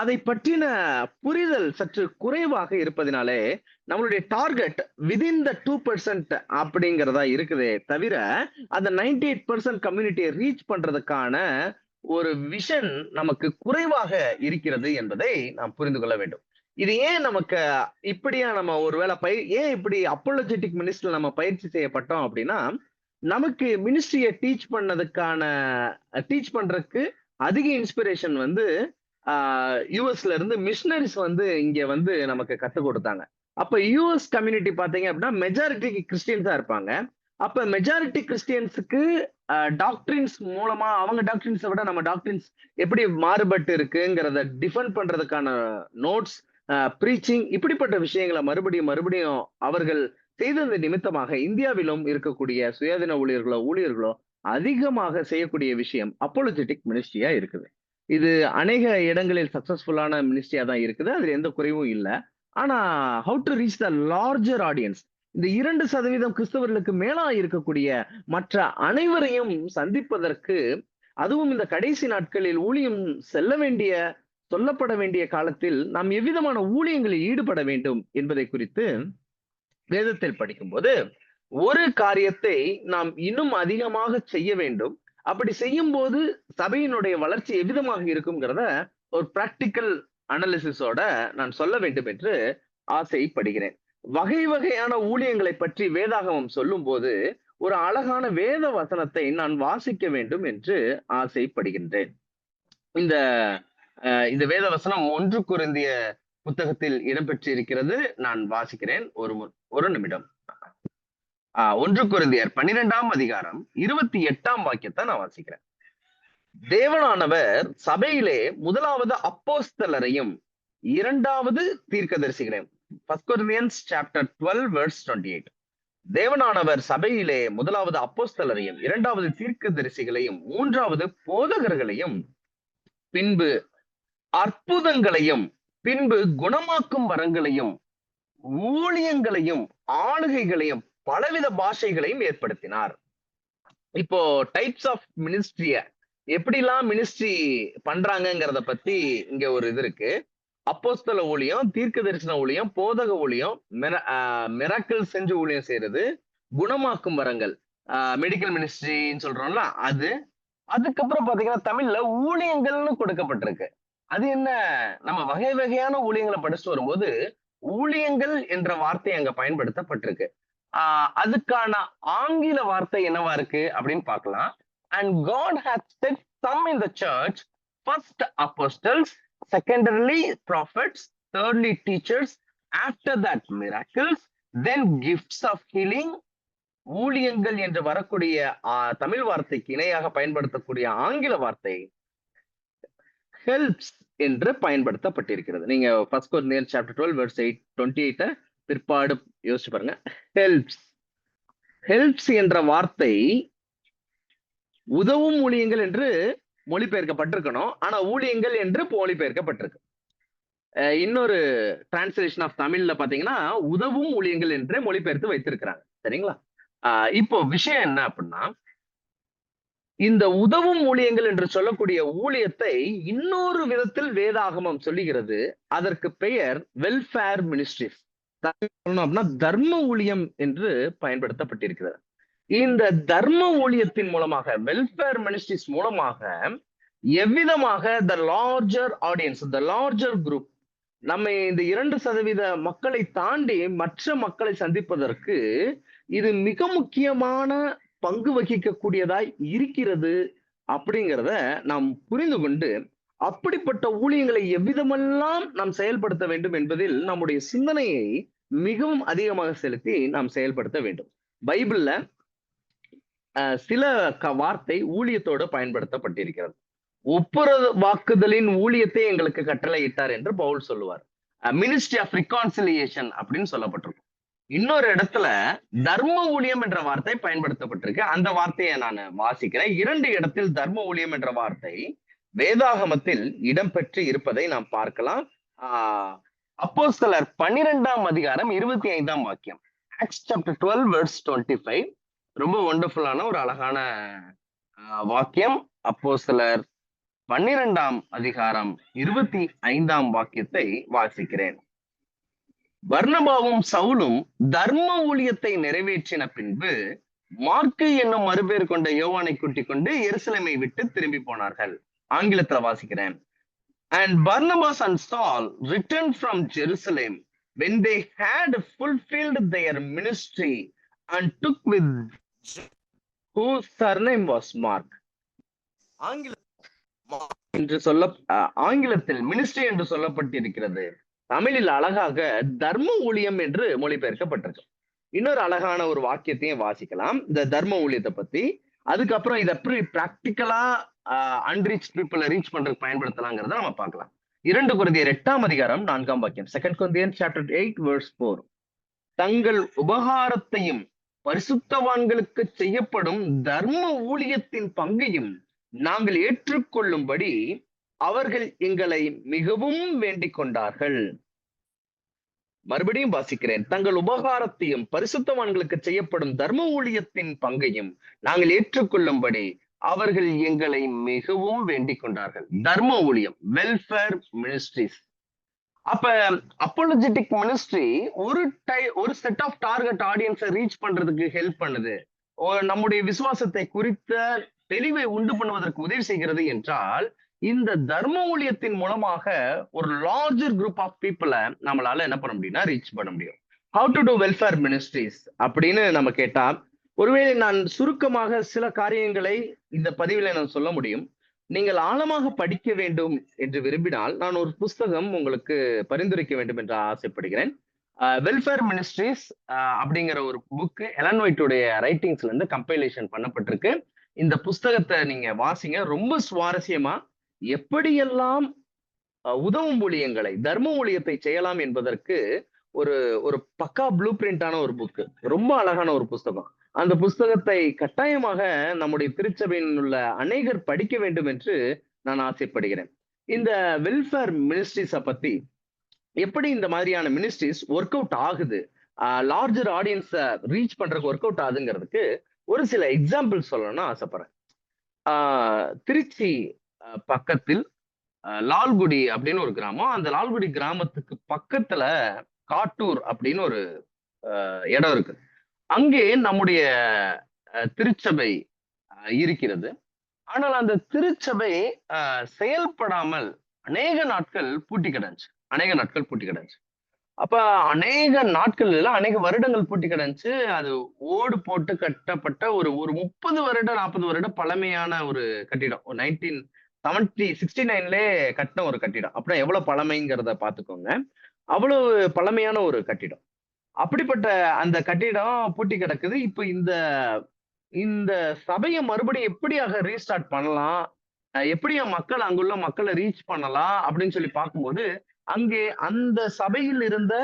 அதை பற்றின புரிதல் சற்று குறைவாக இருப்பதினாலே, நம்மளுடைய டார்கெட் வித்தின் த 2% அப்படிங்கிறதா இருக்குதே தவிர, அந்த 98% கம்யூனிட்டிய ரீச் பண்றதுக்கான ஒரு விஷன் நமக்கு குறைவாக இருக்கிறது என்பதை நாம் புரிந்து கொள்ள வேண்டும். இது ஏன் நமக்கு இப்படியா நம்ம ஒருவேளை ஏன் இப்படி அப்போலஜெட்டிக் மினிஸ்ட்ரில நம்ம பயிற்சி செய்யப்பட்டோம் அப்படின்னா, நமக்கு மினிஸ்ட்ரிய டீச் பண்றதுக்கு அதிக இன்ஸ்பிரேஷன் வந்து யுஎஸ்ல இருந்து மிஷனரிஸ் வந்து இங்க வந்து நமக்கு கத்துக் கொடுத்தாங்க. அப்ப யுஎஸ் கம்யூனிட்டி பாத்தீங்க அப்படின்னா மெஜாரிட்டி கிறிஸ்டியன்ஸா இருப்பாங்க. அப்ப மெஜாரிட்டி கிறிஸ்டியன்ஸுக்கு டாக்டரின்ஸ் மூலமா அவங்க டாக்டரின்ஸை விட நம்ம டாக்டரின்ஸ் எப்படி மாறுபட்டு இருக்குங்கிறத டிஃபெண்ட் பண்றதுக்கான நோட்ஸ், ப்ரீச்சிங் இப்படிப்பட்ட விஷயங்களை மறுபடியும் மறுபடியும் அவர்கள் செய்தது நிமித்தமாக இந்தியாவிலும் இருக்கக்கூடிய சுயாதீன ஊழியர்களோ அதிகமாக செய்யக்கூடிய விஷயம் அப்போலஜெட்டிக் மினிஸ்ட்ரியா இருக்குது. இது அநேக இடங்களில் சக்சஸ்ஃபுல்லான மினிஸ்ட்ரியா தான் இருக்குது. அதுல எந்த குறைவும் இல்ல. ஆனா how to reach the larger audience, இந்த 2% கிறிஸ்தவர்களுக்கு மேலா இருக்கக்கூடிய மற்ற அனைவரையும் சந்திப்பதற்கு, அதுவும் இந்த கடைசி நாட்களில் ஊழியம் சொல்லப்பட வேண்டிய காலத்தில் நாம் எவ்விதமான ஊழியங்களில் ஈடுபட வேண்டும் என்பதை குறித்து வேதத்தில் படிக்கும்போது, ஒரு காரியத்தை நாம் இன்னும் அதிகமாக செய்ய வேண்டும். அப்படி செய்யும்போது சபையினுடைய வளர்ச்சி எவ்விதமாக இருக்கும்ங்கிறத ஒரு பிராக்டிக்கல் அனாலிசிஸோட நான் சொல்ல வேண்டும் என்று ஆசைப்படுகிறேன். வகை வகையான ஊழியங்களை பற்றி வேதாகமம் சொல்லும்போது, ஒரு அழகான வேத வசனத்தை நான் வாசிக்க வேண்டும் என்று ஆசைப்படுகின்றேன். இந்த இந்த வேத வசனம் 1 கொரிந்தியர் புத்தகத்தில் இடம்பெற்றிருக்கிறது. நான் வாசிக்கிறேன். ஒரு நிமிடம். 1 கொரிந்தியர் 12ஆம் அதிகாரம் 28ஆம் வாக்கியத்தை நான் வாசிக்கிறேன். தேவனானவர் சபையிலே முதலாவது அப்போஸ்தலரையும் இரண்டாவது தீர்க்கதரிசிகளையும், 1 Corinthians chapter 12 verse 28. தேவனானவர் சபையிலே முதலாவது அப்போஸ்தலரையும் இரண்டாவது தீர்க்கதரிசிகளையும் மூன்றாவது போதகர்களையும் பின்பு அற்புதங்களையும் பின்பு குணமாக்கும் வரங்களையும் ஊழியங்களையும் ஆளுகைகளையும் பலவித பாஷைகளையும் ஏற்படுத்தினார். இப்போ டைப்ஸ் ஆஃப் மினிஸ்ட்ரிய எப்படிலாம் மினிஸ்ட்ரி பண்றாங்கிறத பத்தி இங்க ஒரு இது இருக்கு. அப்போஸ்தல ஊழியம், தீர்க்க தரிசன ஊழியம், போதக ஊழியம், மிராக்கிள் செஞ்சு ஊழியம் செய்யறது, குணமாக்கும் வரங்கள், மெடிக்கல் மினிஸ்ட்ரின்னு சொல்றோம்ல அது. அதுக்கப்புறம் பாத்தீங்கன்னா தமிழ்ல ஊழியங்கள்னு கொடுக்கப்பட்டிருக்கு. அது என்ன, நம்ம வகை வகையான ஊழியங்களை படிச்சுட்டு வரும்போது ஊழியங்கள் என்ற வார்த்தை அங்க பயன்படுத்தப்பட்டிருக்கு. அதுக்கான ஆங்கில வார்த்தை என்னவா இருக்கு அப்படின்னு பார்க்கலாம். And God hath set some in the church, first apostles, secondarily prophets, thirdly teachers, after that miracles, then gifts of healing. ஊழியங்கள் என்று வரக்கூடிய தமிழ் வார்த்தைக்கு இணையாக பயன்படுத்தக்கூடிய ஆங்கில வார்த்தை ஹெல்ப்ஸ் என்று பயன்படுத்தப்பட்டிருக்கிறது. நீங்க 1 Corinthians chapter 12 verse 28 பிற்பாடு யோசிச்சு பாருங்க. ஹெல்ப்ஸ் என்ற வார்த்தை உதவும் ஊழியங்கள் என்று மொழிபெயர்க்கப்பட்டிருக்கணும். ஆனா ஊழியங்கள் என்று மொழிபெயர்க்கப்பட்டிருக்கு. இன்னொரு டிரான்ஸ்லேஷன் ஆஃப் தமிழ்ல பாத்தீங்கன்னா உதவும் ஊழியங்கள் என்று மொழிபெயர்த்து வைத்திருக்கிறாங்க. சரிங்களா? இப்போ விஷயம் என்ன அப்படின்னா, இந்த உதவும் ஊழியங்கள் என்று சொல்லக்கூடிய ஊழியத்தை இன்னொரு விதத்தில் வேதாகமம் சொல்லுகிறது. அதற்கு பெயர் வெல்ஃபேர் மினிஸ்ட்ரிஸ், அப்படின்னா தர்ம ஊழியம் என்று பயன்படுத்தப்பட்டிருக்கிறது. இந்த தர்ம ஊழியத்தின் மூலமாக, வெல்ஃபேர் மினிஸ்ட்ரிஸ் மூலமாக எவ்விதமாக த larger audience, the larger group, நம்ம இந்த 2% மக்களை தாண்டி மற்ற மக்களை சந்திப்பதற்கு இது மிக முக்கியமான பங்கு வகிக்கக்கூடியதாய் இருக்கிறது அப்படிங்கிறத நாம் புரிந்து கொண்டு, அப்படிப்பட்ட ஊழியங்களை எவ்விதமெல்லாம் நாம் செயல்படுத்த வேண்டும் என்பதில் நம்முடைய சிந்தனையை மிகவும் அதிகமாக செலுத்தி நாம் செயல்படுத்த வேண்டும். பைபிள்ல சில வார்த்தை ஊழியத்தோடு பயன்படுத்தப்பட்டிருக்கிறது. ஒப்புரவாக்குதலின் ஊழியத்தை எங்களுக்கு கட்டளையிட்டார் என்று பவுல் சொல்லுவார். மினிஸ்ட்ரி ஆஃப் ரிகான்சிலியேஷன் அப்படின்னு சொல்லப்பட்டிருக்கும். இன்னொரு இடத்துல தர்ம ஊழியம் என்ற வார்த்தை பயன்படுத்தப்பட்டிருக்கு. அந்த வார்த்தையை நான் வாசிக்கிறேன். 2 இடத்தில் தர்ம ஊழியம் என்ற வார்த்தை வேதாகமத்தில் இடம்பெற்று இருப்பதை நாம் பார்க்கலாம். அப்போஸ்தலர் 12ஆம் அதிகாரம் 25ஆம் வாக்கியம், ஆக்ட்ஸ் சாப்டர் 12 வெர்ஸ் 25. ரொம்ப ஒண்டர்ஃபுல்லான ஒரு அழகான வாக்கியம். அப்போஸ்தலர் 12ஆம் அதிகாரம் 25ஆம் வாக்கியத்தை வாசிக்கிறேன். பர்னபாவும் சவுலும் தர்ம ஊழியத்தை நிறைவேற்றின பின்பு மார்க்கு என்னும் மறுபேர் கொண்ட யோவானை கூட்டிக் கொண்டு எருசலேமை விட்டு திரும்பி போனார்கள். ஆங்கிலத்துல வாசிக்கிறேன். And Barnabas and Saul returned from Jerusalem when they had fulfilled their ministry and took with whose surname was Mark. ஆங்கிலத்தில் மினிஸ்ட்ரி என்று சொல்லப்பட்டிருக்கிறது. தமிழில் அழகாக தர்ம ஊழியம் என்று மொழிபெயர்க்கப்பட்டிருக்கு. இன்னொரு அழகான ஒரு வாக்கியத்தையும் வாசிக்கலாம் இந்த தர்ம ஊழியத்தை பத்தி. அதுக்கப்புறம் இதை எப்படி பிராக்டிக்கலா அன்ரீச் பீப்புளை ரீச் பண்றதுக்கு பயன்படுத்தலாங்கிறத நம்ம பார்க்கலாம். 2 கொரிந்தியர் 8ஆம் அதிகாரம் 4ஆம் வாக்கியம். 2 Corinthians chapter 8 verse 4. தங்கள் உபகாரத்தையும் பரிசுத்தவான்களுக்கு செய்யப்படும் தர்ம ஊழியத்தின் பங்கையும் நாங்கள் ஏற்றுக்கொள்ளும்படி அவர்கள் எங்களை மிகவும் வேண்டிக் கொண்டார்கள். மறுபடியும் வாசிக்கிறேன். தங்கள் உபகாரத்தையும் பரிசுத்தவான்களுக்கு செய்யப்படும் தர்ம ஊழியத்தின் பங்கையும் நாங்கள் ஏற்றுக்கொள்ளும்படி அவர்கள் எங்களை மிகவும் வேண்டிக் கொண்டார்கள். தர்ம ஊழியம், வெல்ஃபேர் மினிஸ்ட்ரிஸ். அப்ப அப்போலஜெட்டிக் மினிஸ்ட்ரி ஒரு செட் ஆஃப் டார்கெட் ஆடியன்ஸை ரீச் பண்றதுக்கு ஹெல்ப் பண்ணுது. நம்முடைய விசுவாசத்தை குறித்த தெளிவை உண்டு பண்ணுவதற்கு உதவி செய்கிறது என்றால், இந்த தர்ம ஊழியத்தின் மூலமாக ஒரு லார்ஜர் குரூப் ஆஃப் பீப்புளை நம்மளால என்ன பண்ண முடியும்னா ரீச் பண்ண முடியும். How to do welfare ministries அப்படின்னு நம்ம கேட்டா, ஒருவேளை நான் சுருக்கமாக சில காரியங்களை இந்த பதிவில் நான் சொல்ல முடியும். நீங்கள் ஆழமாக படிக்க வேண்டும் என்று விரும்பினால் நான் ஒரு புஸ்தகம் உங்களுக்கு பரிந்துரைக்க வேண்டும் என்று ஆசைப்படுகிறேன். வெல்ஃபேர் மினிஸ்ட்ரிஸ் அப்படிங்கிற ஒரு புக்கு எலன் ஒயிட்டுடைய ரைட்டிங்ஸ்ல இருந்து கம்பைலேஷன் பண்ணப்பட்டிருக்கு. இந்த புஸ்தகத்தை நீங்க வாசிங்க. ரொம்ப சுவாரஸ்யமா எப்படியெல்லாம் உதவும் ஊழியங்களை, தர்ம ஊழியத்தை செய்யலாம் என்பதற்கு ஒரு பக்கா ப்ளூ பிரிண்டான ஒரு புக்கு. ரொம்ப அழகான ஒரு புஸ்தகம். அந்த புஸ்தகத்தை கட்டாயமாக நம்முடைய திருச்சபையில் உள்ள அநேகர் படிக்க வேண்டும் என்று நான் ஆசைப்படுகிறேன். இந்த வெல்ஃபேர் மினிஸ்ட்ரிஸை பத்தி, எப்படி இந்த மாதிரியான மினிஸ்ட்ரிஸ் ஒர்க் அவுட் ஆகுது, லார்ஜர் ஆடியன்ஸை ரீச் பண்றதுக்கு ஒர்க் அவுட் ஆகுதுங்கிறதுக்கு ஒரு சில எக்ஸாம்பிள் சொல்லணும்னு ஆசைப்படுறேன். திருச்சி பக்கத்தில் லால்குடி அப்படின்னு ஒரு கிராமம். அந்த லால்குடி கிராமத்துக்கு பக்கத்துல காட்டூர் அப்படின்னு ஒரு இடம் இருக்கு. அங்கே நம்முடைய திருச்சபை இருக்கிறது. ஆனால் அந்த திருச்சபை செயல்படாமல் அநேக நாட்கள் பூட்டி கிடந்துச்சு. அப்ப அநேக நாட்கள் இல்ல, அநேக வருடங்கள் பூட்டி கிடந்துச்சு. அது ஓடு போட்டு கட்டப்பட்ட ஒரு 30 வருட 40 வருட பழமையான ஒரு கட்டிடம். 1969 கட்டின ஒரு கட்டிடம். அப்புறம் எவ்வளவு பழமைங்கிறத பாத்துக்கோங்க. அவ்வளவு பழமையான ஒரு கட்டிடம். அப்படிப்பட்ட அந்த கட்டிடம் பூட்டி கிடக்குது. இப்ப இந்த சபையை மறுபடியும் எப்படியாக ரீஸ்டார்ட் பண்ணலாம், எப்படியா அங்குள்ள மக்களை ரீச் பண்ணலாம் அப்படின்னு சொல்லி பார்க்கும்போது, அங்கே அந்த சபையில் இருந்த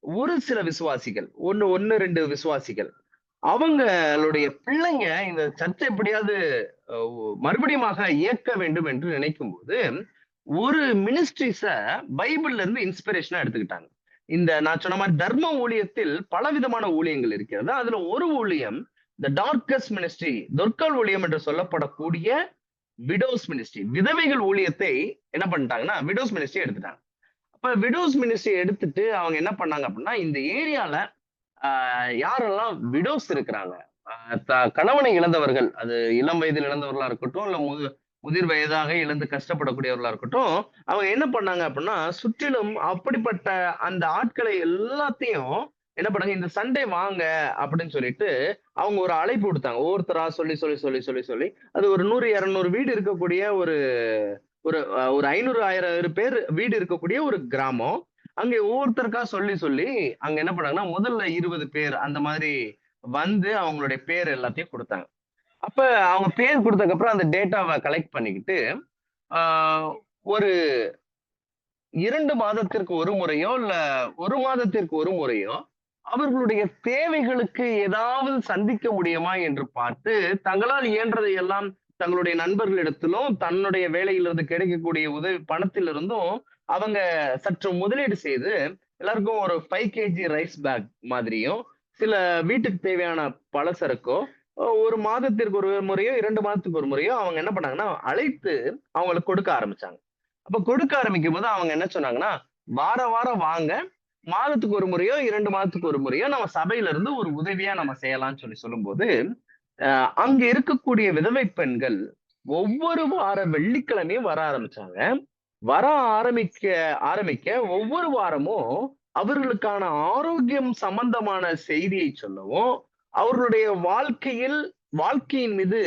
ஒரு சில விசுவாசிகள், ஒன்னு 2 விசுவாசிகள், அவங்களுடைய பிள்ளைங்க இந்த சர்ச்சை எப்படியாவது மறுபடியும் இயக்க வேண்டும் என்று நினைக்கும் போது ஒரு மினிஸ்ட்ரிஸ பைபிள்ல இருந்து இன்ஸ்பிரேஷனா எடுத்துக்கிட்டாங்க. இந்த நான் சொன்ன மாதிரி தர்ம ஊழியத்தில் பலவிதமான ஊழியங்கள் இருக்கிறது. அதுல ஒரு ஊழியம் த டார்கஸ்ட் மினிஸ்ட்ரி, தொற்கால் ஊழியம் என்று சொல்லப்படக்கூடிய விடோஸ் மினிஸ்ட்ரி, விதவைகள் ஊழியத்தை என்ன பண்ணிட்டாங்கன்னா விடோஸ் மினிஸ்ட்ரி எடுத்துட்டாங்க. அப்ப விடோஸ் மினிஸ்ட்ரி எடுத்துட்டு அவங்க என்ன பண்ணாங்க அப்படின்னா, இந்த ஏரியால யாரெல்லாம் விடோஸ் இருக்கிறாங்க, கணவனை இழந்தவர்கள், அது இளம் வயதில் இழந்தவர்களா இருக்கட்டும், இல்ல முதிர் வயதாக இழந்து கஷ்டப்படக்கூடியவர்களா இருக்கட்டும், அவங்க என்ன பண்ணாங்க அப்படின்னா, சுற்றிலும் அப்படிப்பட்ட அந்த ஆட்களை எல்லாத்தையும் என்ன பண்ணாங்க, இந்த சண்டே வாங்க அப்படின்னு சொல்லிட்டு அவங்க ஒரு அழைப்பு கொடுத்தாங்க. ஒவ்வொருத்தரா சொல்லி அது ஒரு 100-200 வீடு இருக்கக்கூடிய ஒரு 500-1000 பேர் வீடு இருக்கக்கூடிய ஒரு கிராமம். அங்க ஒவ்வொருத்தருக்கா சொல்லி அங்க என்ன பண்ணாங்கன்னா, முதல்ல 20 பேர் அந்த மாதிரி வந்து அவங்களுடைய பேர் எல்லாத்தையும் கொடுத்தாங்க. அப்ப அவங்க பேர் கொடுத்ததுக்கு அப்புறம் அந்த டேட்டாவை கலெக்ட் பண்ணிக்கிட்டு ஒரு 2 மாதத்திற்கு ஒரு முறையோ இல்ல 1 மாதத்திற்கு ஒரு முறையோ அவர்களுடைய தேவைகளுக்கு ஏதாவது சந்திக்க முடியுமா என்று பார்த்து, தங்களால் இயன்றதை எல்லாம் தங்களுடைய நண்பர்களிடத்திலும் தன்னுடைய வேலையிலிருந்து கிடைக்கக்கூடிய உதவி பணத்திலிருந்தும் அவங்க சற்று முதலீடு செய்து எல்லாருக்கும் ஒரு 5 kg ரைஸ் பேக் மாதிரியும், சில வீட்டுக்கு தேவையான பலசரக்கோ ஒரு மாதத்திற்கு ஒரு முறையோ 2 மாதத்துக்கு ஒரு முறையோ அவங்க என்ன பண்ணாங்கன்னா, அழைத்து அவங்களுக்கு கொடுக்க ஆரம்பிச்சாங்க. அப்ப கொடுக்க ஆரம்பிக்கும்போது அவங்க என்ன சொன்னாங்கன்னா, வாரம் வாரம் வாங்க. மாதத்துக்கு ஒரு முறையோ, 2 மாதத்துக்கு ஒரு முறையோ நம்ம சபையில இருந்து ஒரு உதவியா நம்ம செய்யலாம்ன்னு சொல்லும்போது, அங்க இருக்கக்கூடிய விதவை பெண்கள் ஒவ்வொரு வார வெள்ளிக்கிழமையும் வர ஆரம்பிச்சாங்க. வர ஆரம்பிக்க ஆரம்பிக்க ஒவ்வொரு வாரமும் அவர்களுக்கான ஆரோக்கியம் சம்பந்தமான செய்தியை சொல்லவும், அவர்களுடைய வாழ்க்கையின் மீது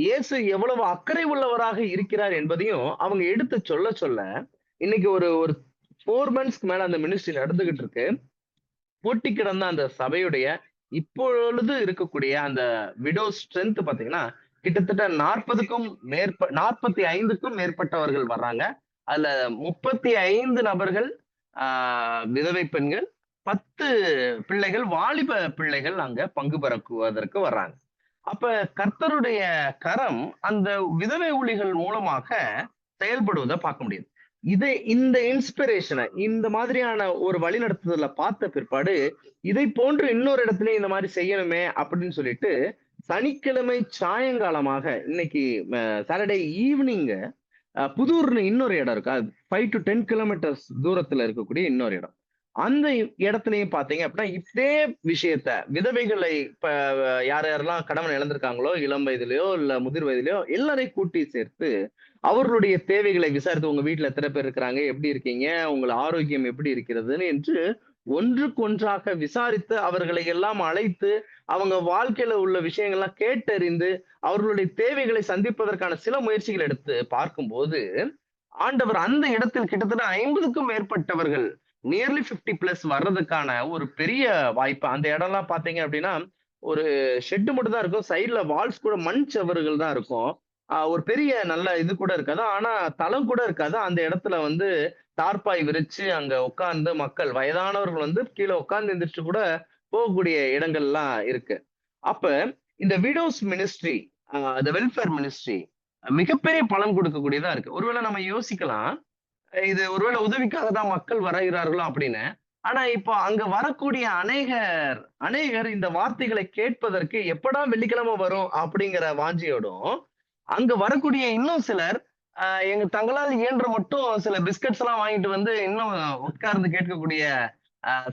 இயேசு எவ்வளவு அக்கறை உள்ளவராக இருக்கிறார் என்பதையும் அவங்க எடுத்து சொல்ல, இன்னைக்கு ஒரு ஒரு 4 மந்த்ஸ்க்கு மேல அந்த மினிஸ்ட்ரி நடந்துகிட்டு இருக்கு. பூட்டி கிடந்த அந்த சபையுடைய இப்பொழுது இருக்கக்கூடிய அந்த விடோஸ் ஸ்ட்ரென்த் பாத்தீங்கன்னா, கிட்டத்தட்ட 45க்கும் மேற்பட்டவர்கள் வர்றாங்க. அதுல 35 நபர்கள் விதவை பெண்கள், 10 பிள்ளைகள், வாலிப பிள்ளைகள் அங்க பங்கு பெறுவதற்கு வர்றாங்க. அப்ப கர்த்தருடைய கரம் அந்த விதவை ஊழியர்கள் மூலமாக செயல்படுவத பார்க்க முடியுது. இந்த இன்ஸ்பிரேஷன இந்த மாதிரியான ஒரு வழிநடத்துதல பார்த்த பிற்பாடு, இதை போன்று இன்னொரு இடத்துலயும் இந்த மாரி செய்யணுமே அப்படின்னு சொல்லிட்டு, சனிக்கிழமை சாயங்காலமாக இன்னைக்கு சாட்டர்டே ஈவினிங் புதூர்ன்னு இன்னொரு இடம் இருக்கு. அது 5 to 10 கிலோமீட்டர்ஸ் தூரத்துல இருக்கக்கூடிய இன்னொரு இடம். அந்த இடத்துலயும் பார்த்தீங்க அப்படின்னா, இதே விஷயத்த விதவைகளை இப்ப யார் யாரெல்லாம் கணவன் இழந்திருக்காங்களோ, இளம் வயதிலயோ, இல்ல முதிர் வயதிலயோ எல்லாரையும் கூட்டி சேர்த்து, அவர்களுடைய தேவைகளை விசாரித்து, உங்க வீட்ல எத்தன பேர் இருக்கிறாங்க? எப்படி இருக்கீங்க? உங்கள் ஆரோக்கியம் எப்படி இருக்கிறதுன்னு என்று ஒன்றுக்கொன்றாக விசாரித்து, அவர்களை எல்லாம் அழைத்து, அவங்க வாழ்க்கையில உள்ள விஷயங்கள்லாம் கேட்டறிந்து, அவர்களுடைய தேவைகளை சந்திப்பதற்கான சில முயற்சிகள் எடுத்து பார்க்கும்போது, ஆண்டவர் அந்த இடத்தில் கிட்டத்தட்ட 50க்கும் மேற்பட்டவர்கள் நியர்லி 50 பிளஸ் வர்றதுக்கான ஒரு பெரிய வாய்ப்பு. அந்த இடம்லாம் பார்த்தீங்க அப்படின்னா, ஒரு ஷெட் மட்டும் தான் இருக்கும். சைடுல வால்ஸ் கூட மண் செவறுகள் தான் இருக்கும். ஒரு பெரிய நல்ல இது கூட இருக்காது. ஆனா தளம் கூட இருக்காது. அந்த இடத்துல வந்து தார்ப்பாய் விரிச்சு அங்க உட்கார்ந்து மக்கள் வயதானவர்கள் வந்து கீழ உட்கார்ந்து எந்திரிச்சு கூட போகக்கூடிய இடங்கள்லாம் இருக்கு. அப்ப இந்த விடோஸ் மினிஸ்ட்ரி, இந்த வெல்ஃபேர் மினிஸ்ட்ரி மிகப்பெரிய பலன் கொடுக்கக்கூடியதா இருக்கு. ஒருவேளை நம்ம யோசிக்கலாம், இது ஒருவேளை உதவிக்காக தான் மக்கள் வருகிறார்களோ அப்படின்னு. ஆனா இப்போ அங்க வரக்கூடிய அநேகர் இந்த வார்த்தைகளை கேட்பதற்கு எப்படா வெள்ளிக்கிழமை வரும் அப்படிங்கிற வாஞ்சையோடும், அங்க வரக்கூடிய இன்னும் சிலர் தங்களால் இயன்ற மட்டும் சில பிஸ்கட்ஸ் எல்லாம் வாங்கிட்டு வந்து இன்னும் உட்கார்ந்து கேட்கக்கூடிய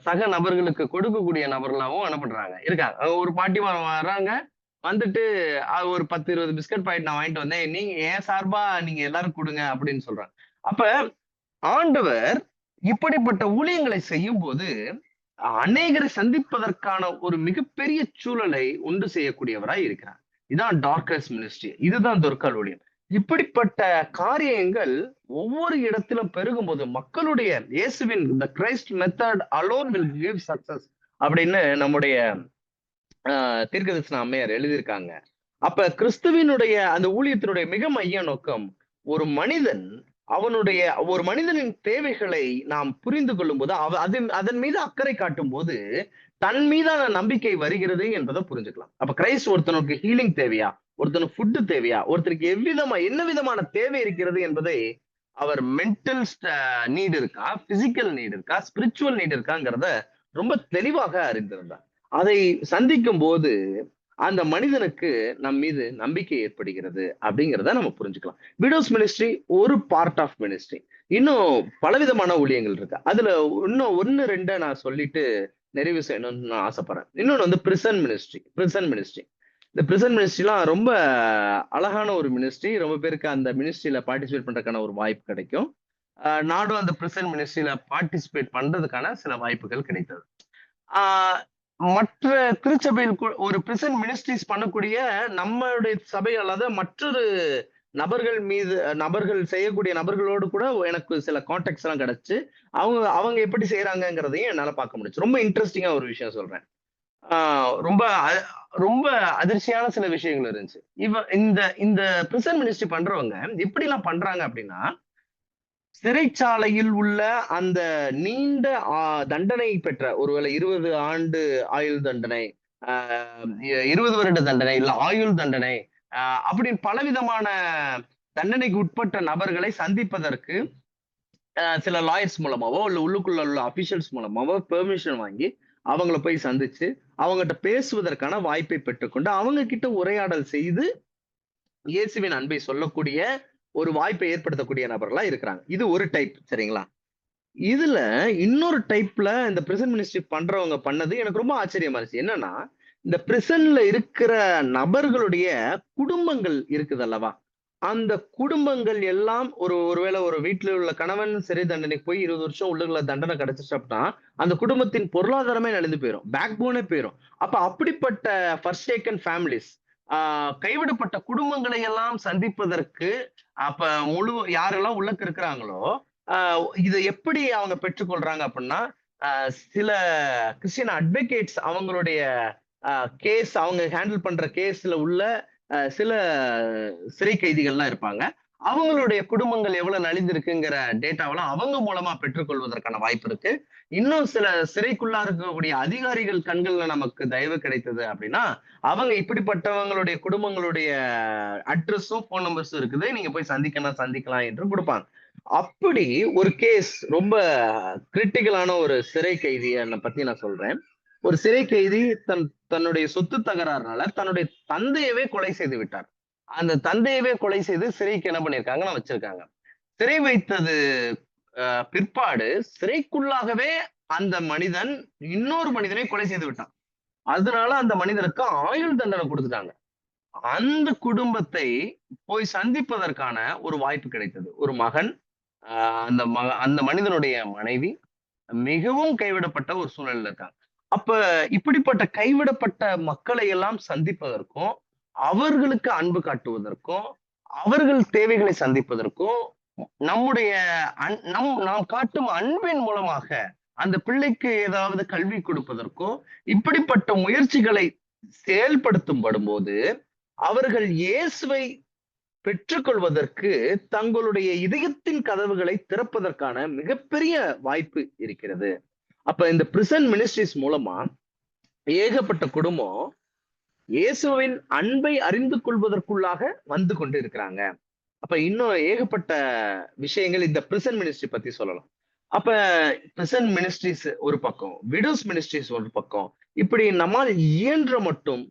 சக நபர்களுக்கு கொடுக்கக்கூடிய நபர்களாவும் என்ன பண்றாங்க இருக்காங்க. ஒரு பாட்டி வர்றாங்க, வந்துட்டு ஒரு 10, 20 பிஸ்கட் பாக்கெட் நான் வாங்கிட்டு வந்தேன். நீங்க என் சார்பா நீங்க எல்லாரும் குடுங்க அப்படின்னு சொல்றாங்க. அப்ப ஆண்டவர் இப்படிப்பட்ட ஊழியங்களை செய்யும்போது, அநேகரை சந்திப்பதற்கான ஒரு மிகப்பெரிய சூழலை உண்டு செய்யக்கூடியவராய் இருக்கிறார். இதான் டார்கஸ் மினிஸ்ட்ரி. இதுதான் தொற்கால் ஊழியம். இப்படிப்பட்ட காரியங்கள் ஒவ்வொரு இடத்திலும் பெருகும்போது மக்களுடைய இயேசுவின் the Christ method alone will give success அப்படின்னு நம்முடைய தீர்க்கதரிசன அம்மையார் எழுதியிருக்காங்க. அப்ப கிறிஸ்துவினுடைய அந்த ஊழியத்தினுடைய மிக மைய நோக்கம், ஒரு மனிதனின் தேவைகளை நாம் புரிந்து கொள்ளும் போது அதன் மீது அக்கறை காட்டும் போது தன் மீதான நம்பிக்கை வருகிறது என்பதை புரிஞ்சுக்கலாம். அப்ப கிரைஸ்ட் ஒருத்தனுக்கு ஹீலிங் தேவையா, ஒருத்தனுக்கு ஃபுட் தேவையா, ஒருத்தருக்கு என்ன விதமான தேவை இருக்கிறது என்பதை அவர் மென்டல் நீட் இருக்கா, பிசிக்கல் நீட் இருக்கா, ஸ்பிரிச்சுவல் நீட் இருக்காங்கிறத ரொம்ப தெளிவாக அறிந்திருந்தார். அதை சந்திக்கும் போது அந்த மனிதனுக்கு நம் மீது நம்பிக்கை ஏற்படுகிறது அப்படிங்கிறத நம்ம புரிஞ்சுக்கலாம். விடோஸ் மினிஸ்ட்ரி ஒரு பார்ட் ஆஃப் மினிஸ்ட்ரி. இன்னும் பலவிதமான ஊழியங்கள் இருக்கு. அதுல இன்னும் 1, 2 நான் சொல்லிட்டு நிறைவு செய்யணும்னு நான் ஆசைப்படுறேன். இன்னொன்னு வந்து பிரிசன் மினிஸ்ட்ரி. இந்த பிரிசன் மினிஸ்ட்ரிலாம் ரொம்ப அழகான ஒரு மினிஸ்ட்ரி. ரொம்ப பேருக்கு அந்த மினிஸ்ட்ரியில பார்ட்டிசிபேட் பண்றதுக்கான ஒரு வாய்ப்பு கிடைக்கும். நானும் அந்த பிரிசன் மினிஸ்ட்ரியில பார்ட்டிசிபேட் பண்றதுக்கான சில வாய்ப்புகள் கிடைத்தது. மற்ற திருச்சபையில் ஒரு பிரிசன் மினிஸ்ட்ரிஸ் பண்ணக்கூடிய நம்மளுடைய சபை அல்லாத மற்றொரு நபர்கள் செய்யக்கூடிய நபர்களோடு கூட எனக்கு சில கான்டாக்ட்ஸ் எல்லாம் கிடைச்சு அவங்க எப்படி செய்யறாங்கிறதையும் என்னால பார்க்க முடிச்சு. ரொம்ப இன்ட்ரெஸ்டிங்கா ஒரு விஷயம் சொல்றேன். ரொம்ப ரொம்ப அதிர்ச்சியான சில விஷயங்கள் இருந்துச்சு. இந்த பிரிசன் மினிஸ்ட்ரி பண்றவங்க எப்படி எல்லாம் பண்றாங்க அப்படின்னா, சிறைச்சாலையில் உள்ள அந்த நீண்ட தண்டனை பெற்ற ஒருவேளை 20 ஆண்டு ஆயுள் தண்டனை, 20 வருட தண்டனை, இல்ல ஆயுள் தண்டனை, அப்படின்னு பலவிதமான தண்டனைக்கு உட்பட்ட நபர்களை சந்திப்பதற்கு சில லாயர்ஸ் மூலமாவோ இல்ல உள்ளுக்குள்ள உள்ள அபிஷியல்ஸ் மூலமாவோ பெர்மிஷன் வாங்கி அவங்கள போய் சந்திச்சு அவங்ககிட்ட பேசுவதற்கான வாய்ப்பை பெற்றுக்கொண்டு அவங்க கிட்ட உரையாடல் செய்து இயேசுவின் அன்பை சொல்லக்கூடிய ஒரு வாய்ப்பை ஏற்படுத்தக்கூடிய நபர்களா இருக்கிறாங்க. இது ஒரு டைப், சரிங்களா? இதுல இன்னொரு டைப்ல இந்த பிரிசன் மினிஸ்ட்ரி பண்றவங்க பண்ணது எனக்கு ரொம்ப ஆச்சரியமா இருந்துச்சு. என்னன்னா, இந்த பிரிசன்ல இருக்கிற நபர்களுடைய குடும்பங்கள் இருக்குது அல்லவா? அந்த குடும்பங்கள் எல்லாம் ஒருவேளை ஒரு வீட்ல உள்ள கணவன் சிறை தண்டனைக்கு போய் 20 வருஷம் உள்ளுக்குள்ள தண்டனை கிடைச்சிருச்சு அப்படின்னா, அந்த குடும்பத்தின் பொருளாதாரமே நலிந்து போயிரும். பேக் போனே போயிரும். அப்ப அப்படிப்பட்ட ஃபர்ஸ்டேக்கன் ஃபேமிலீஸ், ஆ கைவிடப்பட்ட குடும்பங்களை எல்லாம் சந்திப்பதற்கு, அப்ப யாரெல்லாம் உள்ளக்க இருக்கிறாங்களோ, ஆ இத எப்படி அவங்க பெற்றுக்கொள்றாங்க அப்படின்னா, அ சில கிறிஸ்டியன் அட்வொகேட்ஸ் அவங்களுடைய கேஸ் அவங்க ஹேண்டில் பண்ற கேஸ்ல உள்ள சில சிறை கைதிகள்லாம் இருப்பாங்க. அவங்களுடைய குடும்பங்கள் எவ்வளவு நலிந்திருக்குங்கிற டேட்டாவெல்லாம் அவங்க மூலமா பெற்றுக்கொள்வதற்கான வாய்ப்பு இருக்கு. இன்னும் சில சிறைக்குள்ளா இருக்கக்கூடிய அதிகாரிகள் கண்கள்ல நமக்கு தயவு கிடைத்தது அப்படின்னா, அவங்க இப்படிப்பட்டவங்களுடைய குடும்பங்களுடைய அட்ரஸும், ஃபோன் நம்பர்ஸும் இருக்குது. நீங்க போய் சந்திக்கலாம் என்று குடுப்பாங்க. அப்படி ஒரு கேஸ் ரொம்ப கிரிட்டிக்கலான ஒரு சிறை கைதிய பத்தி நான் சொல்றேன். ஒரு சிறை கைதி தன்னுடைய சொத்து தகராறுனால தன்னுடைய தந்தையவே கொலை செய்து விட்டார். அந்த தந்தையவே கொலை செய்து சிறைக்கு என்ன பண்ணியிருக்காங்கன்னா வச்சிருக்காங்க. சிறை வைத்தது பிற்பாடு சிறைக்குள்ளாகவே அந்த மனிதன் இன்னொரு மனிதனை கொலை செய்து விட்டான். அதனால அந்த மனிதனுக்கு ஆயுள் தண்டனை கொடுத்துட்டாங்க. அந்த குடும்பத்தை போய் சந்திப்பதற்கான ஒரு வாய்ப்பு கிடைத்தது. ஒரு மகன், அந்த மனிதனுடைய மனைவி மிகவும் கைவிடப்பட்ட ஒரு சூழல்ல இருக்காங்க. அப்ப இப்படிப்பட்ட கைவிடப்பட்ட மக்களை எல்லாம் சந்திப்பதற்கும், அவர்களுக்கு அன்பு காட்டுவதற்கும், அவர்கள் தேவைகளை சந்திப்பதற்கும், நம்முடைய நாம் காட்டும் அன்பின் மூலமாக அந்த பிள்ளைக்கு ஏதாவது கல்வி கொடுப்பதற்கும், இப்படிப்பட்ட முயற்சிகளை செயல்படுத்தும் படும்போது, அவர்கள் இயேசுவை பெற்றுக்கொள்வதற்கு தங்களுடைய இதயத்தின் கதவுகளை திறப்பதற்கான மிகப்பெரிய வாய்ப்பு இருக்கிறது. அப்ப இந்த பிரிசன் மினிஸ்ட்ரிஸ் மூலமா ஏகப்பட்ட குடும்பம் இயேசுவின் அன்பை அறிந்து கொள்வதற்குள்ளாக வந்து கொண்டு இருக்கிறாங்க. அப்ப இன்னும் ஏகப்பட்ட விஷயங்கள் இந்த பிரிசன் மினிஸ்ட்ரி பத்தி சொல்லலாம். அப்ப பிரிசன் மினிஸ்ட்ரிஸ் ஒரு பக்கம், விடோஸ் மினிஸ்ட்ரிஸ் ஒரு பக்கம், இப்படி நம்மால் இயன்ற மட்டும்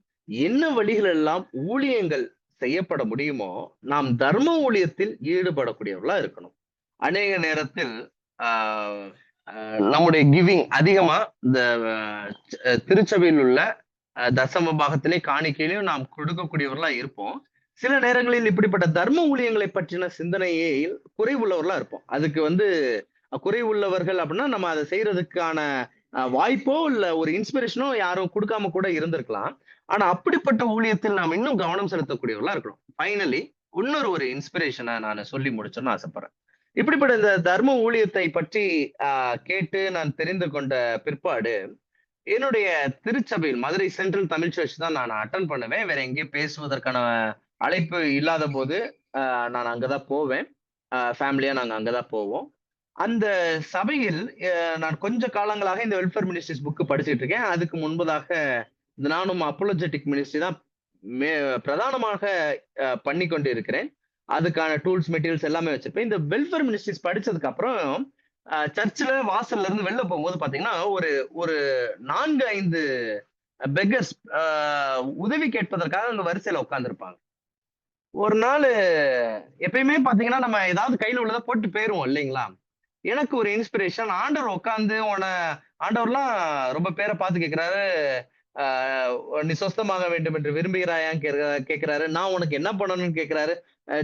என்ன வழிகள் எல்லாம் ஊழியங்கள் செய்யப்பட முடியுமோ நாம் தர்ம ஊழியத்தில் ஈடுபடக்கூடியவர்களா இருக்கணும். அநேக நேரத்தில் ஆஹ் நம்முடைய கிவிங் அதிகமா இந்த திருச்சபையில் உள்ள தசம பாகத்திலே காணிக்கையிலையும் நாம் கொடுக்கக்கூடியவர்களா இருப்போம். சில நேரங்களில் இப்படிப்பட்ட தர்ம ஊழியங்களை பற்றின சிந்தனையில் குறைவுள்ளவர்களா இருப்போம். அதுக்கு குறைவுள்ளவர்கள் அப்படின்னா நம்ம அதை செய்யறதுக்கான வாய்ப்போ இல்ல ஒரு இன்ஸ்பிரேஷனோ யாரும் கொடுக்காம கூட இருந்திருக்கலாம். ஆனா அப்படிப்பட்ட ஊழியத்தில் நாம் இன்னும் கவனம் செலுத்தக்கூடியவர்களா இருக்கணும். ஃபைனலி இன்னொரு ஒரு இன்ஸ்பிரேஷனை நான் சொல்லி முடிச்சோன்னு ஆசைப்படுறேன். இப்படிப்பட்ட இந்த தர்ம ஊழியத்தை பற்றி கேட்டு நான் தெரிந்து கொண்ட பிற்பாடு என்னுடைய திருச்சபையில் மதுரை சென்ட்ரல் தமிழ் சர்ச் தான் நான் அட்டன் பண்ணுவேன். வேற எங்கேயும் பேசுவதற்கான அழைப்பு இல்லாத போது நான் அங்கதான் போவேன். ஃபேமிலியா நாங்க அங்கதான் போவோம். அந்த சபையில் நான் கொஞ்ச காலங்களாக இந்த வெல்ஃபேர் மினிஸ்ட்ரிஸ் புக் படிச்சுட்டு இருக்கேன். அதுக்கு முன்பதாக நானும் அப்போலஜெட்டிக் மினிஸ்ட்ரி தான் பிரதானமாக பண்ணி கொண்டு இருக்கிறேன். அதுக்கான டூல்ஸ் மெட்டீரியல்ஸ் எல்லாமே வச்சிருப்பேன். இந்த வெல்ஃபேர் மினிஸ்ட்ரிஸ் படிச்சதுக்கு அப்புறம் சர்ச்சில் வாசல்ல இருந்து வெளில போகும்போது பாத்தீங்கன்னா ஒரு ஒரு 4-5 பெக்கர்ஸ் உதவி கேட்பதற்காக அந்த வரிசையில உட்கார்ந்துருப்பாங்க. ஒரு நாள் எப்பயுமே பாத்தீங்கன்னா நம்ம ஏதாவது கையில உள்ளதை போட்டு போயிருவோம் இல்லைங்களா? எனக்கு ஒரு இன்ஸ்பிரேஷன், ஆண்டவர் உட்கார்ந்து ஆண்டவர்லாம் ரொம்ப பேரை பார்த்து கேட்கிறாரு, நீ சொஸ்தமாக வேண்டும் என்று விரும்புகிறாயான்னு கேட்கிறாரு. நான் உனக்கு என்ன பண்ணணும்னு கேட்கிறாரு.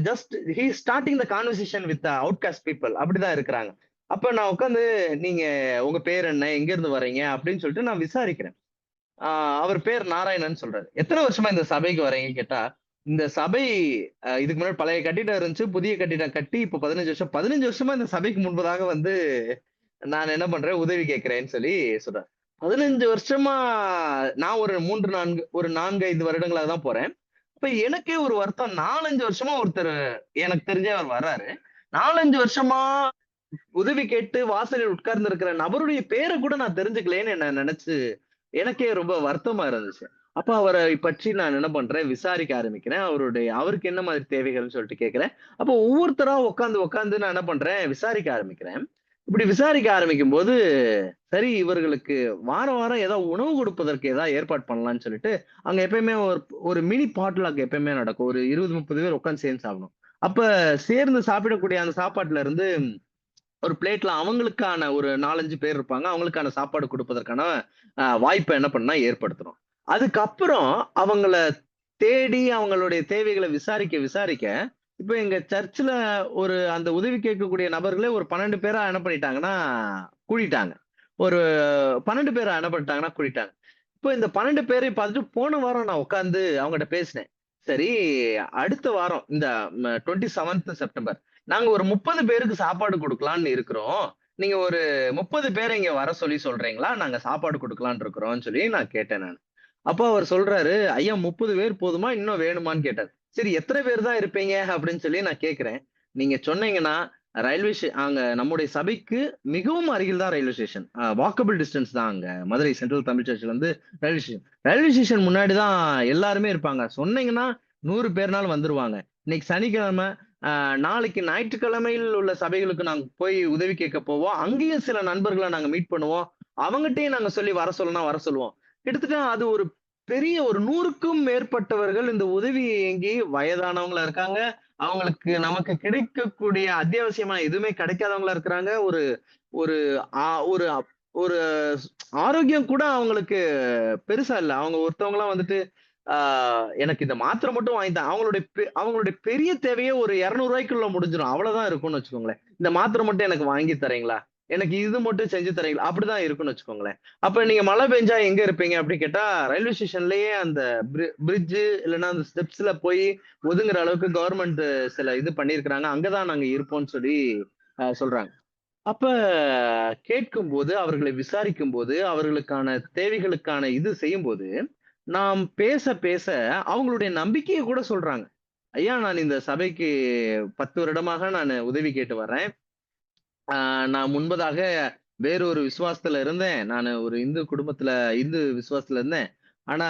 Just he starting the conversation with outcast people அப்படிதான் இருக்கிறாங்க. அப்ப நான் உட்காந்து நீங்க உங்க பேர் என்ன, எங்க இருந்து வர்றீங்க அப்படின்னு சொல்லிட்டு நான் விசாரிக்கிறேன். அவர் பேர் நாராயணன் சொல்றாரு. எத்தனை வருஷமா இந்த சபைக்கு வரீங்க கேட்டா, இந்த சபை இதுக்கு முன்னாடி பழைய கட்டிடம் இருந்துச்சு, புதிய கட்டிடம் கட்டி இப்ப 15 வருஷமா இந்த சபைக்கு முன்பதாக வந்து நான் என்ன பண்றேன், உதவி கேட்கிறேன்னு சொல்லி சொல்றேன். 15 வருஷமா நான் ஒரு 4-5 வருடங்களாக தான் போறேன். அப்ப எனக்கே ஒரு வருத்தம், 4-5 வருஷமா ஒருத்தர் எனக்கு தெரிஞ்சே அவர் வர்றாரு. 4-5 வருஷமா உதவி கேட்டு வாசலில் உட்கார்ந்து இருக்கிற நபருடைய பேரை கூட நான் தெரிஞ்சுக்கலேன்னு என்ன நினைச்சு எனக்கே ரொம்ப வருத்தமா இருந்துச்சு. அப்ப அவரை பற்றி நான் என்ன பண்றேன், விசாரிக்க ஆரம்பிக்கிறேன். அவருக்கு என்ன மாதிரி தேவைகள்னு சொல்லிட்டு கேட்கிறேன். அப்போ ஒவ்வொருத்தரா உட்கார்ந்து நான் என்ன பண்றேன், விசாரிக்க ஆரம்பிக்கிறேன். இப்படி விசாரிக்க ஆரம்பிக்கும்போது, சரி இவர்களுக்கு வாரம் வாரம் ஏதாவது உணவு கொடுப்பதற்கு ஏதாவது ஏற்பாடு பண்ணலான்னு சொல்லிட்டு, அங்க எப்பயுமே ஒரு ஒரு மினி பாட்லாக் எப்பயுமே நடக்கும். ஒரு 20, 30 பேர் உட்கார்ந்து சேர்ந்து சாப்பிடுவோம். அப்ப சேர்ந்து சாப்பிடக்கூடிய அந்த சாப்பாட்டுல இருந்து ஒரு பிளேட்ல அவங்களுக்கான ஒரு 4, 5 பேர் இருப்பாங்க. அவங்களுக்கான சாப்பாடு குடுப்பதற்கான வாய்ப்ப என்ன பண்ணா ஏற்படுத்துறோம். அதுக்கப்புறம் அவங்கள தேடி அவங்களுடைய தேவைகள விசாரிக்க, விசாரிக்க, இப்ப எங்க சர்ச்ல ஒரு அந்த உதவி கேட்கக்கூடிய நபர்களே ஒரு 12 பேரா என்ன பண்ணிட்டாங்கன்னா, கூடிட்டாங்க. ஒரு 12 பேரா என்ன பண்ணிட்டாங்கன்னா கூடிட்டாங்க. இப்ப இந்த 12 பேரையும் பார்த்துட்டு போன வாரம் நான் உட்கார்ந்து அவங்கட்ட பேசினேன். சரி, அடுத்த வாரம் இந்த 27த் செப்டம்பர் நாங்க ஒரு 30 பேருக்கு சாப்பாடு குடுக்கலான்னு இருக்கிறோம். நீங்க ஒரு 30 பேர இங்க வர சொல்லி சொல்றீங்களா? நாங்க சாப்பாடு குடுக்கலான்னு இருக்கிறோம்னு சொல்லி நான் கேட்டேன் நானு. அப்ப அவர் சொல்றாரு, "ஐயா 30 பேர் போதுமா? இன்னும் வேணுமான்னு?" கேட்டாரு. சரி எத்தன பேர் தான் இருப்பீங்க? அப்படின்னு சொல்லி நான் கேட்கிறேன். நீங்க சொன்னீங்கன்னா, அங்க நம்முடைய சபைக்கு மிகவும் அருகில் தான் ரயில்வே ஸ்டேஷன். வாக்கபிள் டிஸ்டன்ஸ் தான் அங்க. மதுரை சென்ட்ரல் தமிழ் சர்ச்ல இருந்து ரயில்வே ஸ்டேஷன். ரயில்வே ஸ்டேஷன் முன்னாடி தான் எல்லாருமே இருப்பாங்க. சொன்னீங்கன்னா 100 பேர்னாலும் வந்துருவாங்க. இன்னைக்கு சனிக்கிழமை, நாளைக்கு ஞாயிற்றுக்கிழமையில் உள்ள சபைகளுக்கு நாங்க போய் உதவி கேட்க போவோம். அங்கேயும் சில நண்பர்கள நாங்க மீட் பண்ணுவோம். அவங்கட்டயும் நாங்க சொல்லி வர சொல்லணும்னா வர சொல்லுவோம். கிட்டத்தட்ட அது ஒரு பெரிய ஒரு 100க்கும் மேற்பட்டவர்கள் இந்த உதவி ஏங்கி வயதானவங்களா இருக்காங்க. அவங்களுக்கு நமக்கு கிடைக்கக்கூடிய அத்தியாவசியமான எதுவுமே கிடைக்காதவங்களா இருக்கிறாங்க. ஒரு ஒரு ஆ ஒரு ஒரு ஆரோக்கியம் கூட அவங்களுக்கு பெருசா இல்ல. அவங்க ஒருத்தவங்கலாம் வந்துட்டு, ஆ எனக்கு இந்த மாத்திரை மட்டும் வாங்கி தாங்க. அவங்களுடைய பெரிய தேவையே ஒரு ரூ. 200க்குள்ள முடிஞ்சிரும். அவ்வளவுதான் இருக்கும்னு வச்சுக்கோங்களேன். இந்த மாத்திரை மட்டும் எனக்கு வாங்கி தர்றீங்களா? எனக்கு இது மட்டும் செஞ்சு தர்றீங்களா? அப்படிதான் இருக்கும்னு வச்சுக்கோங்களேன். அப்ப நீங்க மழை பெஞ்சா எங்க இருப்பீங்க அப்படி கேட்டா, ரயில்வே ஸ்டேஷன்லயே அந்த பிரிட்ஜ் இல்லன்னா அந்த ஸ்டெப்ஸ்ல போய் ஒதுங்குற அளவுக்கு கவர்ன்மெண்ட் சில இது பண்ணியிருக்கிறாங்க. அங்க தான் நாங்க இருப்போம்ன்னு சொல்லி சொல்றாங்க. அப்ப கேட்கும்போது, அவர்களை விசாரிக்கும்போது, அவர்களுக்கான தேவைகளுக்கான இது செய்யும்போது, நாம் பேச பேச அவங்களுடைய நம்பிக்கைய கூட சொல்றாங்க. ஐயா நான் இந்த சபைக்கு 10 வருடமாக நானு உதவி கேட்டு வரேன். ஆ நான் முன்பதாக வேறொரு விசுவாசத்துல இருந்தேன். நானு ஒரு இந்து விசுவாசத்துல இருந்தேன். ஆனா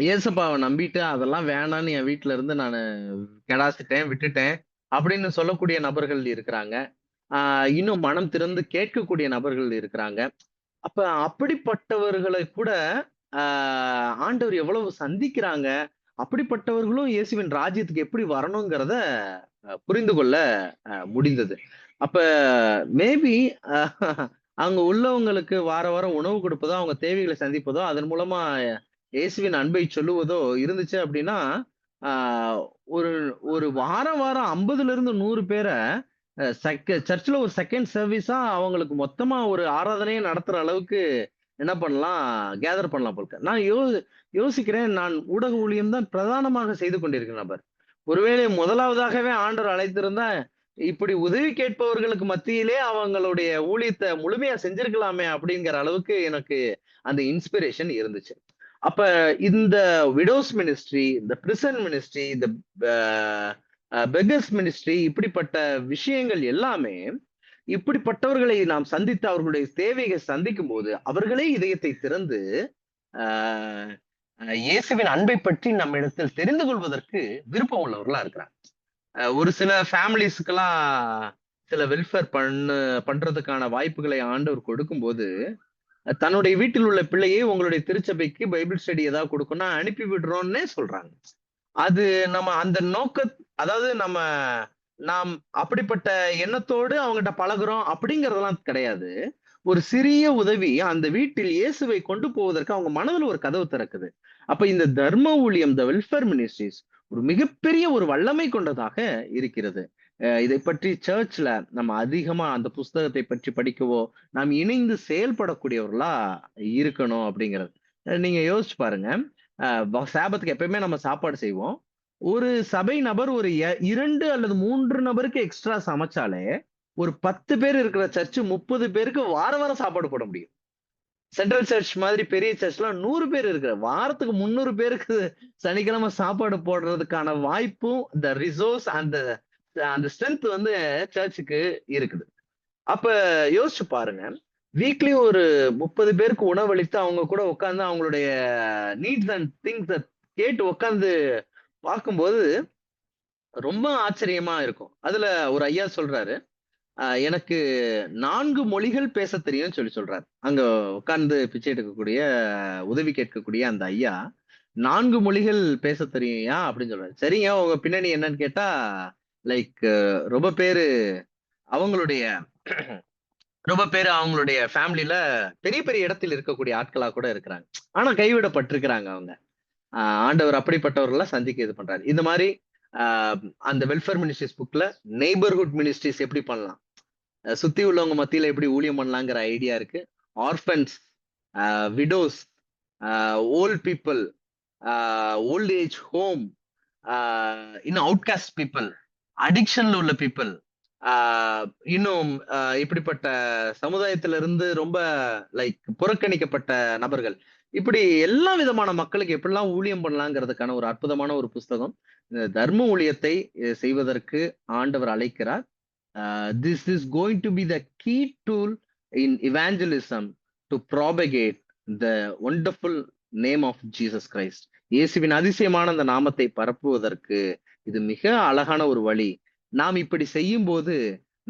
இயேசப்பாவ நம்பிட்டு அதெல்லாம் வேணான்னு என் வீட்ல இருந்து நானு கெடாசிட்டேன், விட்டுட்டேன். அப்படின்னு சொல்லக்கூடிய நபர்கள் இருக்கிறாங்க. ஆ இன்னும் மனம் திறந்து கேட்கக்கூடிய நபர்கள் இருக்கிறாங்க. அப்ப அப்படிப்பட்டவர்களை கூட ஆ ஆண்டவர் எவ்வளவு சந்திக்கிறாங்க. அப்படிப்பட்டவர்களும் இயேசுவின் ராஜ்யத்துக்கு எப்படி வரணுங்கிறத புரிந்து கொள்ள முடிந்தது. அப்ப மேபி அ அங்க உள்ளவங்களுக்கு வாரம் உணவு கொடுப்பதோ, அவங்க தேவைகளை சந்திப்பதோ, அதன் மூலமா இயேசுவின் அன்பை சொல்லுவதோ இருந்துச்சு அப்படின்னா, ஆ ஒரு ஒரு வாரம் 50லிருந்து 100 பேர சர்ச்ல ஒரு செகண்ட் சர்வீஸா அவங்களுக்கு மொத்தமா ஒரு ஆராதனையே நடத்துற அளவுக்கு என்ன பண்ணலாம், கேதர் பண்ணலாம் போல இருக்கு. நான் யோசிக்கிறேன், நான் ஊடக ஊழியம் தான் பிரதானமாக செய்து கொண்டிருக்கிற நபர். ஒருவேளை முதலாவதாகவே ஆண்டவர் அழைத்திருந்தா, இப்படி உதவி கேட்பவர்களுக்கு மத்தியிலே அவங்களுடைய ஊழியத்த முழுமையா செஞ்சிருக்கலாமே அப்படிங்கிற அளவுக்கு எனக்கு அந்த இன்ஸ்பிரேஷன் இருந்துச்சு. அப்ப இந்த விடோஸ் மினிஸ்ட்ரி, இந்த பிரிசன் மினிஸ்ட்ரி, இந்த அ பெக்கர்ஸ் மினிஸ்ட்ரி இப்படிப்பட்ட விஷயங்கள் எல்லாமே, இப்படிப்பட்டவர்களை நாம் சந்தித்து அவர்களுடைய தேவைகளை சந்திக்கும்போது, அவர்களே இதயத்தை திறந்து, ஆ இயேசுவின் அன்பை பற்றி நம்மிடத்தில் தெரிந்து கொள்வதற்கு விருப்பம் உள்ளவர்களா இருக்கிறாங்க. ஒரு சில ஃபேமிலீஸ்க்கெல்லாம் சில வெல்ஃபேர் பண்றதுக்கான வாய்ப்புகளை ஆண்டவர் கொடுக்கும்போது, தன்னுடைய வீட்டில் உள்ள பிள்ளையை உங்களுடைய திருச்சபைக்கு பைபிள் ஸ்டடி ஏதாவது குடுக்கணும்னா அனுப்பி விடுறோம்னே சொல்றாங்க. அது நம்ம அந்த அதாவது நாம் அப்படிப்பட்ட எண்ணத்தோடு அவங்கட்ட பழகுறோம் அப்படிங்கிறதெல்லாம் கிடையாது. ஒரு சிறிய உதவி அந்த வீட்டில் இயேசுவை கொண்டு போவதற்கு அவங்க மனதில ஒரு கதவு திறக்குது. அப்ப இந்த தர்ம ஊழியம், தி வெல்ஃபேர் மினிஸ்ட்ரீஸ் ஒரு மிகப்பெரிய ஒரு வல்லமை கொண்டதாக இருக்கிறது. இதைப் பற்றி சர்ச்ல நம்ம அதிகமா அந்த புஸ்தகத்தை பற்றி படிக்கவோ, நாம் இணைந்து செயல்படக்கூடியவர்களா இருக்கணும் அப்படிங்கிறது. நீங்க யோசிச்சு பாருங்க. சாபத்துக்கு எப்பயுமே நம்ம சாப்பாடு செய்வோம். ஒரு சபை நபர் ஒரு 2 அல்லது 3 நபருக்கு எக்ஸ்ட்ரா சமைச்சாலே, ஒரு 10 பேர் இருக்கிற சர்ச் 30 பேருக்கு வாரம் சாப்பாடு போட முடியும். சென்ட்ரல் சர்ச் மாதிரி பெரிய சர்ச்லாம் 100 பேர் இருக்கு. வாரத்துக்கு 300 பேருக்கு சனிக்கிழமை சாப்பாடு போடுறதுக்கான வாய்ப்பும், ரிசோர்ஸ் அந்த அந்த ஸ்ட்ரென்த் வந்து சர்ச்சுக்கு இருக்குது. அப்ப யோசிச்சு பாருங்க. வீக்லி ஒரு 30 பேருக்கு உணவளித்து அவங்க கூட உட்கார்ந்து அவங்களுடைய நீட்ஸ் அண்ட் திங்க்ஸ கேட்டு உட்கார்ந்து பார்க்கும்போது ரொம்ப ஆச்சரியமா இருக்கும். அதுல ஒரு ஐயா சொல்றாரு, எனக்கு 4 மொழிகள் பேசத் தெரியும்னு சொல்றாரு. அங்க உட்கார்ந்து பிச்சை எடுக்கக்கூடிய, உதவி கேட்கக்கூடிய அந்த ஐயா, 4 மொழிகள் பேசத் தெரியும்யா அப்படின்னு சொல்றாரு. சரிங்க, உங்க பின்னணி என்னன்னு கேட்டா, லைக் ரொம்ப பேரு அவங்களுடைய ரொம்ப பேரு அவங்களுடைய ஃபேமிலில பெரிய பெரிய இடத்தில் இருக்கக்கூடிய ஆட்களா கூட இருக்கிறாங்க. ஆனா கைவிடப்பட்டிருக்கிறாங்க அவங்க. ஆண்டவர் அப்படிப்பட்டவர்கள சந்திக்க இது பண்றாரு. இந்த மாரி அ அந்த வெல்ஃபேர் மினிஸ்ட்ரீஸ் புக்ல நெய்பர்ஹுட் மினிஸ்ட்ரீஸ் எப்படி பண்ணலாம்? சுத்தி உள்ளவங்க மத்தியில எப்படி ஊழியம் பண்ணலாங்கிற ஐடியா இருக்கு. Orphans, widows, old people, old age home, இன்னும் அவுட்காஸ்ட் பீப்பிள், அடிக்ஷன்ல உள்ள பீப்பிள், இன்னும் இப்படிப்பட்ட சமுதாயத்தில இருந்து ரொம்ப லைக் புறக்கணிக்கப்பட்ட நபர்கள். இப்படி எல்லா விதமான மக்களுக்கு எப்படிலாம் ஊழியம் பண்ணலாங்கிறதுக்கான ஒரு அற்புதமான ஒரு புஸ்தகம். இந்த தர்ம ஊழியத்தை செய்வதற்கு ஆண்டவர் அழைக்கிறார். This is going to be the key tool in evangelism to propagate the wonderful name of Jesus Christ. இயேசுவின் அதிசயமான அந்த நாமத்தை பரப்புவதற்கு இது மிக அழகான ஒரு வழி. நாம் இப்படி செய்யும்போது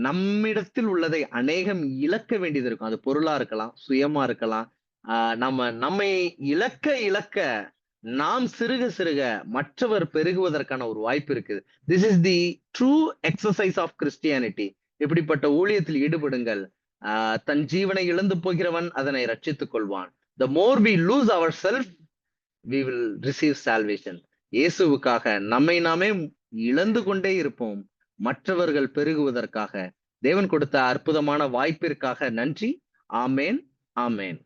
நம்மிடத்தில் உள்ளதை அநேகம் இழக்க வேண்டியது இருக்கும். அது பொருளா இருக்கலாம், சுயமா இருக்கலாம். நம்மை இழக்க இழக்க நாம் சிறுக சிறுக மற்றவர் பெருகுவதற்கான ஒரு வாய்ப்பு இருக்குது. This is the true exercise of Christianity. இப்படிப்பட்ட ஊழியத்தில் ஈடுபடுங்கள். தன் ஜீவனை இழந்து போகிறவன் அதனை ரட்சித்துக் கொள்வான். The more we lose ourselves, we will receive salvation. இயேசுவுக்காக நம்மை நாமே இழந்து கொண்டே இருப்போம். மற்றவர்கள் பெருகுவதற்காக தேவன் கொடுத்த அற்புதமான வாய்ப்பிற்காக நன்றி. ஆமேன், ஆமேன்.